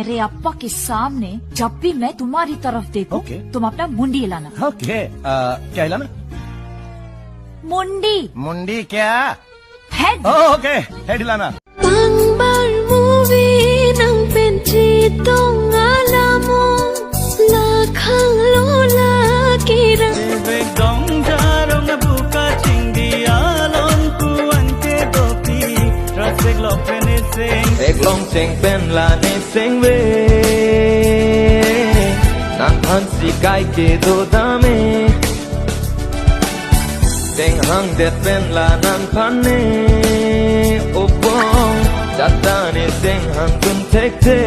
मेरे अप्पा के सामने जब भी मैं तुम्हारी तरफ देखूं, तुम अपना मुंडी हिलाना। ओके, क्या हिलाना? मुंडी। मुंडी क्या? हेड। ओके, हेड हिलाना। Long cheng pen la ne seng ve nang han si kai ke do da me teng hang det pen la nang phan ne o bong dat da ne seng hang kun tek te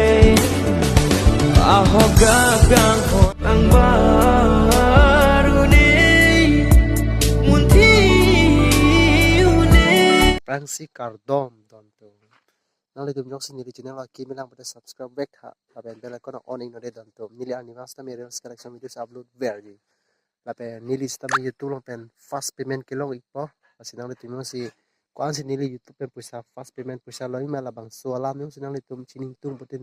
a ho ga gang ho ang baru ne mun ti une Prangsi Kardom Donto. Nali tum jok sini di channel lagi bilang pada subscribe back ha. Lapen bela kono on ing node Donto. Nili animas ta mere collection videos upload verdi. Lapen nili sta me YouTube long pen fast payment kilong ipo. Asinang tum si kuan si nili YouTube pen pusa fast payment pusa lo ima labang so alam yung sinang tum chining tum putin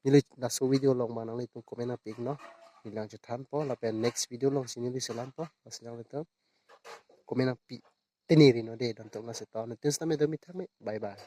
nili na so video long manang tum komen na pig no. Nilang jutan po lapen next video long sini selam po. Asinang tum komen na pig. Teniri no de Donto na sa taon. Tinsta me bye bye.